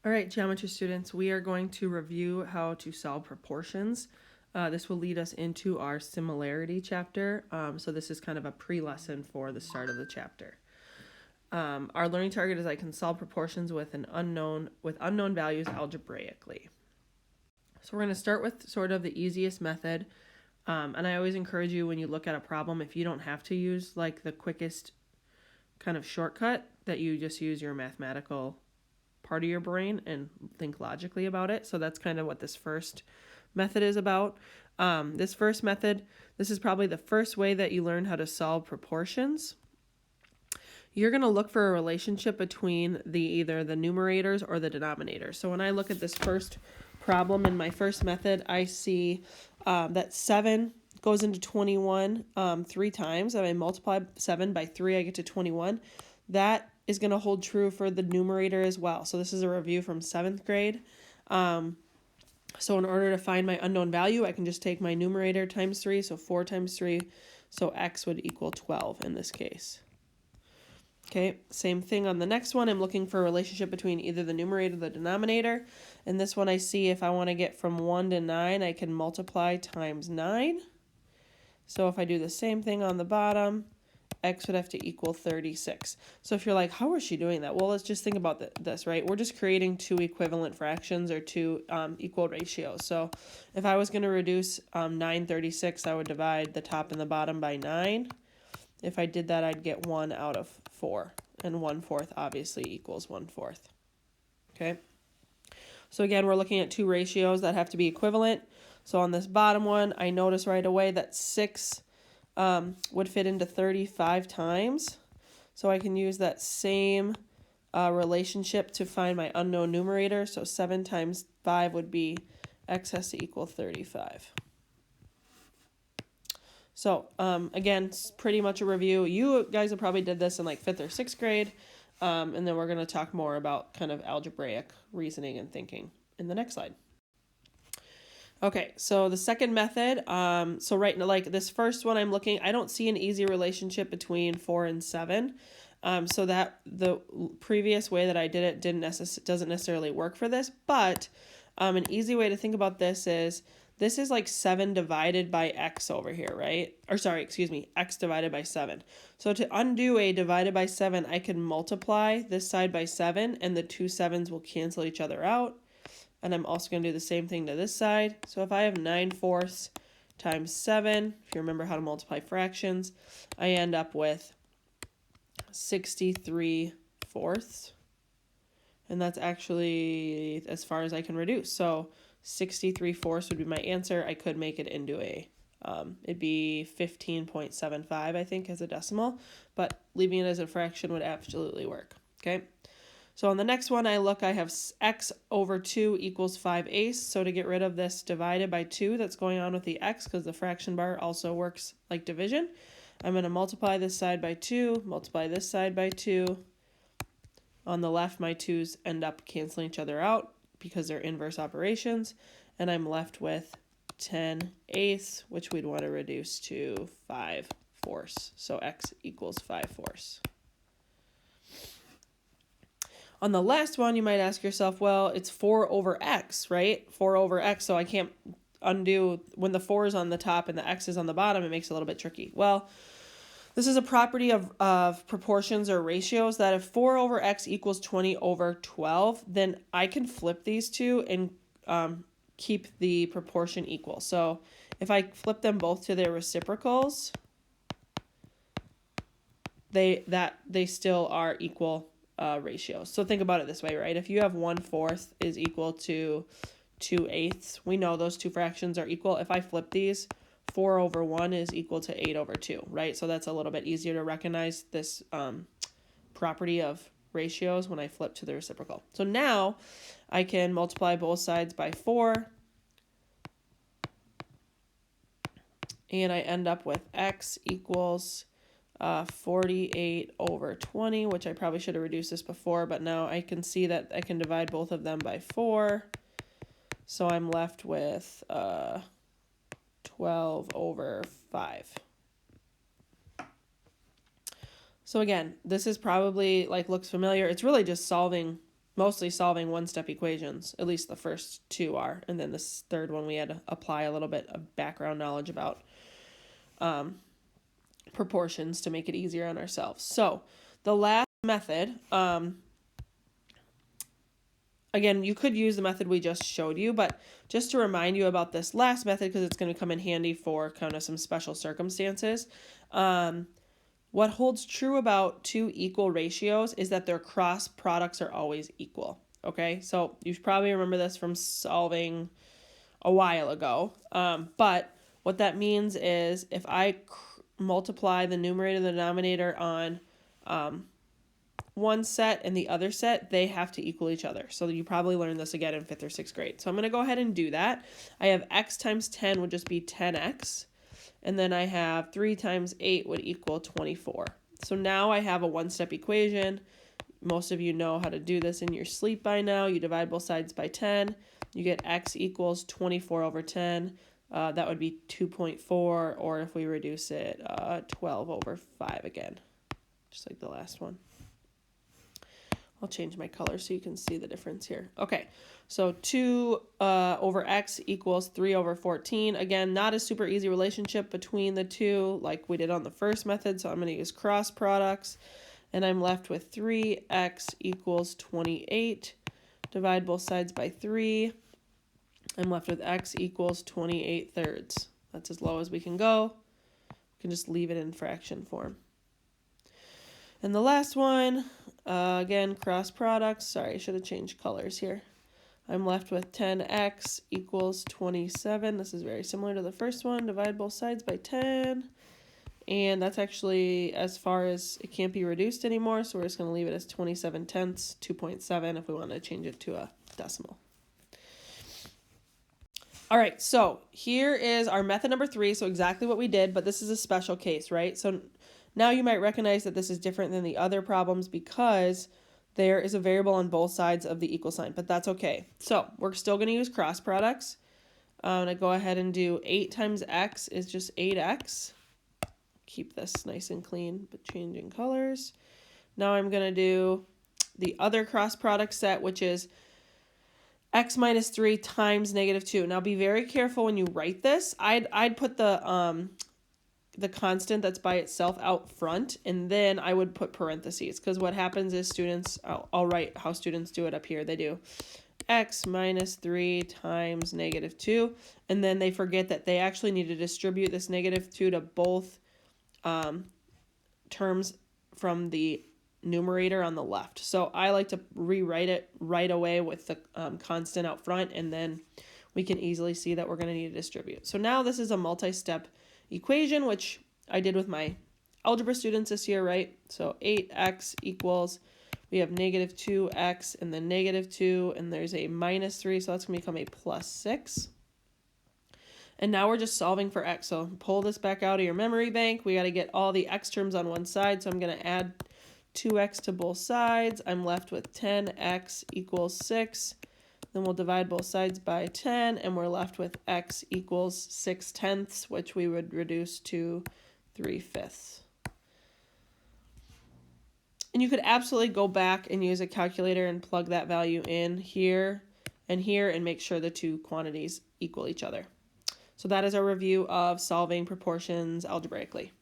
All right, geometry students, we are going to review how to solve proportions. This will lead us into our similarity chapter. So this is kind of a pre-lesson for the start of the chapter. Our learning target is I can solve proportions with unknown values algebraically. So we're going to start with sort of the easiest method. And I always encourage you when you look at a problem, if you don't have to use like the quickest kind of shortcut, that you just use your mathematical part of your brain and think logically about it. So that's kind of what this first method is about. This first method, this is probably the first way that you learn how to solve proportions. You're going to look for a relationship between either the numerators or the denominators. So when I look at this first problem in my first method, I see that 7 goes into 21 3 times. And I multiply 7 by 3, I get to 21. That is going to hold true for the numerator as well. So this is a review from 7th grade. So in order to find my unknown value, I can just take my numerator times 3, so 4 times 3. So x would equal 12 in this case. Okay, same thing on the next one. I'm looking for a relationship between either the numerator or the denominator. In this one, I see if I want to get from 1 to 9, I can multiply times 9. So if I do the same thing on the bottom, x would have to equal 36. So if you're like, how is she doing that? Well, let's just think about this, right? We're just creating two equivalent fractions or two equal ratios. So if I was going to reduce 9/36, I would divide the top and the bottom by 9. If I did that, I'd get 1 out of 4. And 1/4 obviously equals 1/4. Okay? So again, we're looking at two ratios that have to be equivalent. So on this bottom one, I notice right away that 6 would fit into 35 times. So I can use that same relationship to find my unknown numerator. So 7 times 5 would be x has to equal 35. So again, pretty much a review. You guys have probably did this in like 5th or 6th grade. And then we're going to talk more about kind of algebraic reasoning and thinking in the next slide. Okay, so the second method, so right now, like this first one I'm looking, I don't see an easy relationship between 4 and 7. So that the previous way that I did it doesn't necessarily work for this, but an easy way to think about this is like 7 divided by x over here, right? Or sorry, excuse me, x divided by 7. So to undo a divided by 7, I can multiply this side by 7, and the two 7s will cancel each other out. And I'm also going to do the same thing to this side. So if I have 9/4 times 7, if you remember how to multiply fractions, I end up with 63/4. And that's actually as far as I can reduce. So 63/4 would be my answer. I could make it into it'd be 15.75, I think, as a decimal. But leaving it as a fraction would absolutely work. Okay. So on the next one, I have x over 2 equals 5/8. So to get rid of this divided by 2 that's going on with the x, because the fraction bar also works like division, I'm going to multiply this side by 2, multiply this side by 2. On the left, my 2's end up canceling each other out because they're inverse operations. And I'm left with 10/8, which we'd want to reduce to 5/4. So x equals 5/4. On the last one, you might ask yourself, well, it's 4 over x, right? 4 over x, so I can't undo when the 4 is on the top and the x is on the bottom. It makes it a little bit tricky. Well, this is a property of proportions or ratios that if 4 over x equals 20 over 12, then I can flip these two and keep the proportion equal. So if I flip them both to their reciprocals, they still are equal ratios. So think about it this way, right? If you have 1/4 is equal to 2/8, we know those two fractions are equal. If I flip these, 4 over 1 is equal to 8 over 2, right? So that's a little bit easier to recognize this property of ratios when I flip to the reciprocal. So now I can multiply both sides by 4, and I end up with x equals 48 over 20, which I probably should have reduced this before, but now I can see that I can divide both of them by 4. So I'm left with 12 over 5. So again, this is probably looks familiar. It's really just solving mostly solving one-step equations. At least the first two are. And then this third one we had to apply a little bit of background knowledge about proportions to make it easier on ourselves. So the last method, again, you could use the method we just showed you, but just to remind you about this last method, because it's going to come in handy for kind of some special circumstances. What holds true about two equal ratios is that their cross products are always equal. Okay, so you probably remember this from solving a while ago. But what that means is if I multiply the numerator and the denominator on one set and the other set, they have to equal each other. So you probably learned this again in 5th or 6th grade. So I'm going to go ahead and do that. I have x times 10 would just be 10x. And then I have 3 times 8 would equal 24. So now I have a one-step equation. Most of you know how to do this in your sleep by now. You divide both sides by 10. You get x equals 24 over 10. That would be 2.4, or if we reduce it, 12 over 5 again, just like the last one. I'll change my color so you can see the difference here. Okay, so 2 over x equals 3 over 14. Again, not a super easy relationship between the two like we did on the first method, so I'm going to use cross products. And I'm left with 3x equals 28. Divide both sides by 3. I'm left with x equals 28 thirds. That's as low as we can go. We can just leave it in fraction form. And the last one, again, cross products. Sorry, I should have changed colors here. I'm left with 10x equals 27. This is very similar to the first one. Divide both sides by 10. And that's actually as far as it can't be reduced anymore. So we're just going to leave it as 27 tenths, 2.7 if we want to change it to a decimal. All right, so here is our method number 3. So exactly what we did, but this is a special case, right? So now you might recognize that this is different than the other problems because there is a variable on both sides of the equal sign, but that's okay. So we're still going to use cross products. I'm going to go ahead and do 8 times x is just 8x. Keep this nice and clean, but changing colors. Now I'm going to do the other cross product set, which is x minus 3 times negative 2. Now be very careful when you write this. I'd put the constant that's by itself out front, and then I would put parentheses, because what happens is students, I'll write how students do it up here. They do x minus 3 times negative 2, and then they forget that they actually need to distribute this negative 2 to both terms from the numerator on the left. So I like to rewrite it right away with the constant out front, and then we can easily see that we're going to need to distribute. So now this is a multi-step equation, which I did with my algebra students this year, right? So 8x equals, we have negative 2x and then negative 2, and there's a minus 3, so that's going to become a plus 6. And now we're just solving for x. So pull this back out of your memory bank. We got to get all the x terms on one side. So I'm going to add 2x to both sides. I'm left with 10x equals 6. Then we'll divide both sides by 10, and we're left with x equals 6 tenths, which we would reduce to 3/5. And you could absolutely go back and use a calculator and plug that value in here and make sure the two quantities equal each other. So that is our review of solving proportions algebraically.